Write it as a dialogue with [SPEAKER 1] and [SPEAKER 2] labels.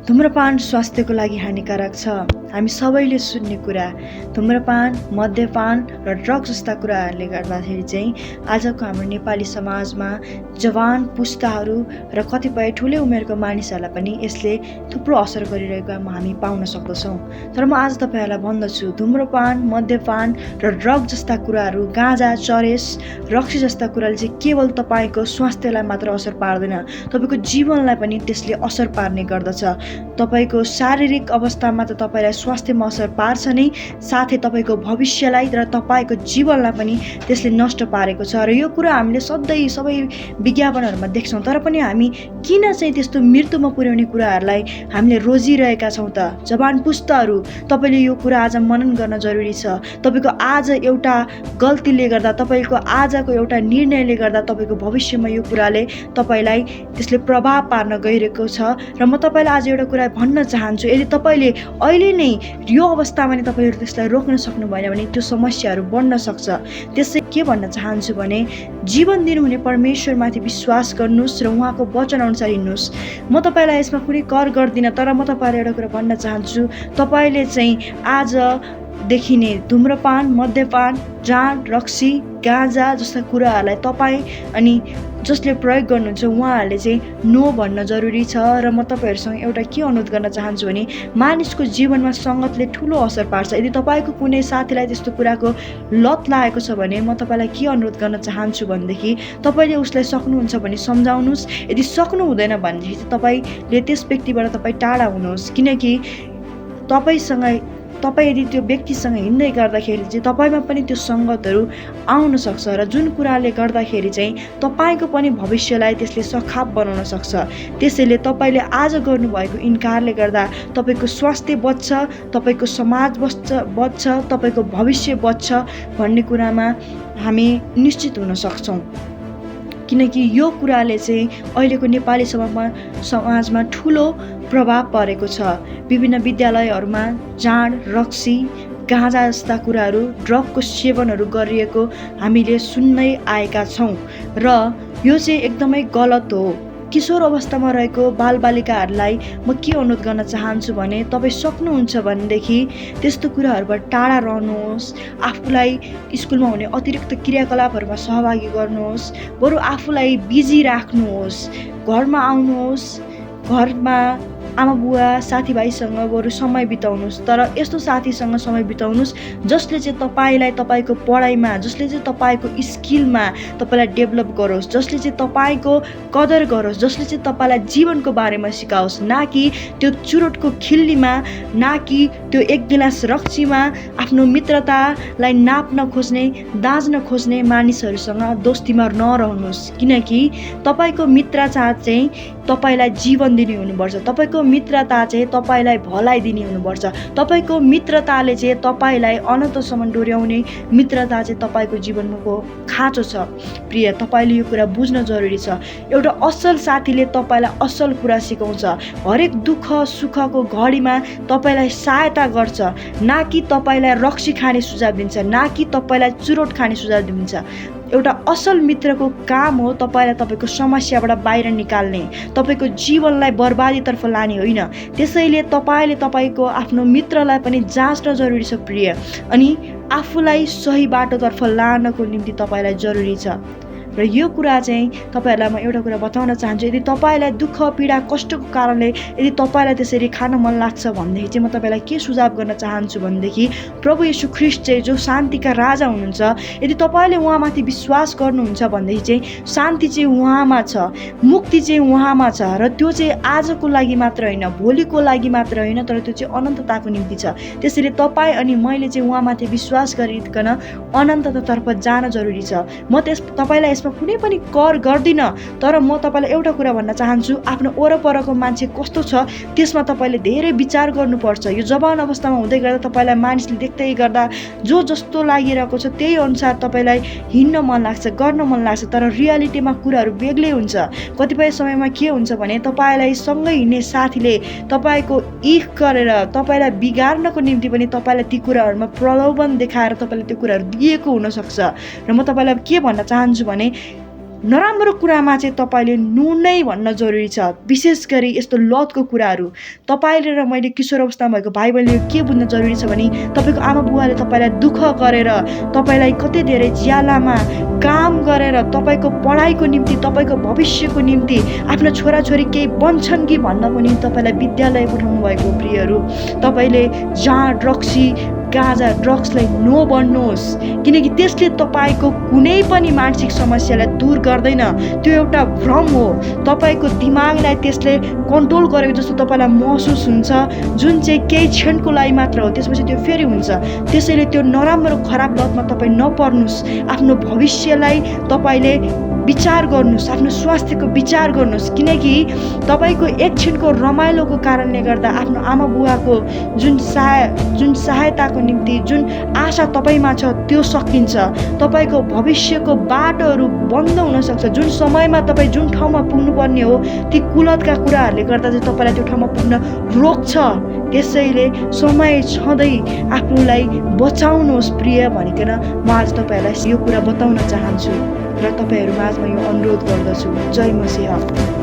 [SPEAKER 1] धूम्रपान स्वास्थ्यको लागि हानिकारक छ। हामी सबैले सुन्ने कुरा धूम्रपान, मद्यपान र ड्रग जस्ता कुराहरूले गर्दाखेरि चाहिँ आजको हाम्रो नेपाली समाजमा जवान पुस्ताहरू र कतिपय ठुलै उमेरको मानिसहरूलाई पनि यसले थुप्रो असर गरिरहेको हामी पाउन सक्दछौँ। तर म आज तपाईँहरूलाई भन्दछु, धूम्रपान, मद्यपान र ड्रग जस्ता कुराहरू, गाँजा, चरेस, रक्सी जस्ता कुराले चाहिँ केवल तपाईँको स्वास्थ्यलाई मात्र असर पार्दैन, तपाईँको जीवनलाई पनि त्यसले असर पार्ने गर्दछ। तपाईको शारीरिक अवस्थामा त तपाईलाई स्वास्थ्यमा असर पार्छ नै, साथै तपाईको भविष्यलाई र तपाईको जीवनलाई पनि त्यसले नष्ट पारेको छ। र यो कुरा हामीले सधैँ सबै विज्ञापनहरूमा देख्छौँ। तर पनि हामी किन चाहिँ त्यस्तो मृत्युमा पुर्याउने कुराहरूलाई हामीले रोजिरहेका छौँ त? जवान पुस्ताहरू, तपाईँले यो कुरा आज मनन गर्न जरुरी छ। तपाईँको आज एउटा गल्तीले गर्दा, तपाईँको आजको एउटा निर्णयले गर्दा तपाईँको भविष्यमा यो कुराले तपाईँलाई त्यसले प्रभाव पार्न गइरहेको छ। र म तपाईँलाई आज एउटा कुरा भन्न चाहन्छु, यदि तपाईँले अहिले नै यो अवस्थामा नै तपाईँहरू त्यसलाई रोक्न सक्नु भएन भने त्यो समस्याहरू बढ्न सक्छ। त्यसै के भन्न चाहन्छु भने, जीवन दिनुहुने परमेश्वरमाथि विश्वास गर्नुहोस् र उहाँको वचन अनुसार हिँड्नुहोस्। म तपाईँलाई यसमा कुनै कर गर्दिनँ, तर म तपाईँलाई एउटा कुरा भन्न चाहन्छु, तपाईँले चाहिँ आजदेखि नै धूम्रपान, मद्यपान, जाँड, रक्सी, गाँजा जस्ता कुराहरूलाई तपाईँ अनि जसले प्रयोग गर्नुहुन्छ उहाँहरूले चाहिँ नो भन्न जरुरी छ। र म तपाईँहरूसँग एउटा के अनुरोध गर्न चाहन्छु भने, मानिसको जीवनमा सङ्गतले ठुलो असर पार्छ। यदि तपाईँको कुनै साथीलाई त्यस्तो कुराको लत लागेको छ भने म तपाईँलाई के अनुरोध गर्न चाहन्छु भनेदेखि, तपाईँले उसलाई सक्नुहुन्छ भने सम्झाउनुहोस्। यदि सक्नु हुँदैन भनेदेखि चाहिँ तपाईँले त्यस व्यक्तिबाट तपाईँ टाढा हुनुहोस्। किनकि तपाईँ यदि त्यो व्यक्तिसँग हिँड्दै गर्दाखेरि चाहिँ तपाईँमा पनि त्यो सङ्गतहरू आउन सक्छ र जुन कुराले गर्दाखेरि चाहिँ तपाईँको पनि भविष्यलाई त्यसले सखाप बनाउन सक्छ। त्यसैले तपाईँले आज गर्नुभएको इन्कारले गर्दा तपाईँको स्वास्थ्य बच्छ, तपाईँको समाज बच्छ, तपाईँको भविष्य बच्छ भन्ने कुरामा हामी निश्चित हुन सक्छौँ। किनकि यो कुराले चाहिँ अहिलेको नेपाली समाजमा ठुलो प्रभाव परेको छ। विभिन्न विद्यालयहरूमा जाँड, रक्सी, गाँजा जस्ता कुराहरू, ड्रगको सेवनहरू गरिएको हामीले सुन्दै आएका छौँ र यो चाहिँ एकदमै गलत हो। किशोर अवस्थामा रहेको बालबालिकाहरूलाई म के अनुरोध गर्न चाहन्छु भने, तपाईँ सक्नुहुन्छ भनेदेखि त्यस्तो कुराहरूबाट टाढा रहनुहोस्। आफूलाई स्कुलमा हुने अतिरिक्त क्रियाकलापहरूमा सहभागी गर्नुहोस्। बरु आफूलाई बिजी राख्नुहोस्। घरमा आउनुहोस्, घरमा आमा बुवा साथीभाइसँग बरु समय बिताउनुहोस्। तर यस्तो साथीसँग समय बिताउनुहोस् जसले चाहिँ तपाईँलाई तपाईँको पढाइमा, जसले चाहिँ तपाईँको स्किलमा तपाईँलाई डेभलप गरोस्, जसले चाहिँ तपाईँको कदर गरोस्, जसले चाहिँ तपाईँलाई जीवनको बारेमा सिकाओस्। न कि त्यो चुरोटको खिल्लीमा, न कि त्यो एक गिलास रक्सीमा आफ्नो मित्रतालाई नाप्न खोज्ने, दाँच्न खोज्ने मानिसहरूसँग दोस्तीमा नरहनुहोस्। किनकि तपाईँको मित्रता चाहिँ तपाईँलाई जीवन दिने हुनुपर्छ। तपाईँको मित्रता चाहिँ तपाईँलाई भलाइ दिने हुनुपर्छ। तपाईँको मित्रताले चाहिँ तपाईँलाई अनन्तसम्म डोर्याउने मित्रता चाहिँ तपाईँको जीवनको खाँचो छ। प्रिय, तपाईँले यो कुरा बुझ्न जरुरी छ। एउटा असल साथीले तपाईँलाई असल कुरा सिकाउँछ। हरेक दुःख सुखको घडीमा तपाईँलाई सहायता गर्छ, न कि तपाईँलाई रक्सी खाने सुझाव दिन्छ, न कि तपाईँलाई चुरोट खाने सुझाव दिन्छ। एउटा असल मित्रको काम हो तपाईँलाई तपाईँको समस्याबाट बाहिर निकाल्ने, तपाईँको जीवनलाई बर्बादीतर्फ लाने होइन। त्यसैले तपाईँले तपाईँको आफ्नो मित्रलाई पनि जाँच्न जरुरी छ प्रिय, अनि आफूलाई सही बाटोतर्फ लानको निम्ति तपाईँलाई जरुरी छ। र यो कुरा चाहिँ तपाईँहरूलाई म एउटा कुरा बताउन चाहन्छु, यदि तपाईँलाई दुःख पीडा कष्टको कारणले यदि तपाईँलाई त्यसरी खान मन लाग्छ भनेदेखि चाहिँ म तपाईँलाई के सुझाव गर्न चाहन्छु भनेदेखि, प्रभु येशू ख्रीष्ट चाहिँ जो शान्तिका राजा हुनुहुन्छ, यदि तपाईँले उहाँमाथि विश्वास गर्नुहुन्छ भनेदेखि चाहिँ शान्ति चाहिँ उहाँमा छ, मुक्ति चाहिँ उहाँमा छ। र त्यो चाहिँ आजको लागि मात्र होइन, भोलिको लागि मात्र होइन, तर त्यो चाहिँ अनन्तताको निम्ति छ। त्यसैले तपाईँ अनि मैले चाहिँ उहाँमाथि विश्वास गरिकन अनन्ततातर्फ जान जरुरी छ। म तपाईँलाई यसमा कुनै पनि कर गर्दिनँ, तर म तपाईँलाई एउटा कुरा भन्न चाहन्छु, आफ्नो वरपरको मान्छे कस्तो छ त्यसमा तपाईँले धेरै विचार गर्नुपर्छ। यो जवान अवस्थामा हुँदै गर्दा तपाईँलाई मानिसले देख्दै गर्दा जो जस्तो लागिरहेको छ त्यही अनुसार तपाईँलाई हिँड्न मन लाग्छ, गर्न मन लाग्छ, तर रियालिटीमा कुराहरू बेग्लै हुन्छ। कतिपय समयमा के हुन्छ भने तपाईँलाई सँगै हिँड्ने साथीले तपाईँको इख गरेर तपाईँलाई बिगार्नको निम्ति पनि तपाईँलाई ती कुराहरूमा प्रलोभन देखाएर तपाईँलाई त्यो कुराहरू दिएको हुनसक्छ। र म तपाईँलाई के भन्न चाहन्छु भने, नराम्रो कुरामा चाहिँ तपाईँले नो नै भन्न जरुरी छ। विशेष गरी यस्तो लतको कुराहरू तपाईँले र मैले किशोर अवस्थामा भएको भाइ बहिनीले के बुझ्न जरुरी छ भने तपाईँको आमा बुवाले तपाईँलाई दुःख गरेर तपाईँलाई कति धेरै ज्यालामा काम गरेर तपाईँको पढाइको निम्ति तपाईँको भविष्यको निम्ति आफ्नो छोराछोरी केही बन्छन् कि भन्नको निम्ति तपाईँलाई विद्यालय पठाउनु भएको प्रियहरू। तपाईँले जहाँ गाँजा ड्रग्सलाई नो भन्नुहोस्, किनकि त्यसले तपाईँको कुनै पनि मानसिक समस्यालाई दूर गर्दैन। त्यो एउटा भ्रम हो। तपाईँको दिमागलाई त्यसले कन्ट्रोल गरेको जस्तो तपाईँलाई महसुस हुन्छ, जुन चाहिँ केही क्षणको लागि मात्र हो, त्यसपछि त्यो फेरि हुन्छ। त्यसैले त्यो नराम्रो खराब लतमा तपाईँ नपर्नुहोस्। आफ्नो भविष्यलाई तपाईँले विचार गर्नुहोस्, आफ्नो स्वास्थ्यको विचार गर्नुहोस्, किनकि तपाईँको एक क्षणको रमाइलोको कारणले गर्दा आफ्नो आमा बुवाको जुन सहायताको निम्ति जुन आशा तपाईँमा छ त्यो सकिन्छ। तपाईँको भविष्यको बाटोहरू बन्द हुनसक्छ। जुन समयमा तपाईँ जुन ठाउँमा पुग्नुपर्ने हो ती कुलतका कुराहरूले गर्दा चाहिँ तपाईँलाई त्यो ठाउँमा पुग्न रोक्छ। त्यसैले समय छँदै आफूलाई बचाउनुहोस् प्रिय भनिकन म आज तपाईँहरूलाई यो कुरा बताउन चाहन्छु र तपाईँहरू माझमा यो अनुरोध गर्दछु। जय मसीह।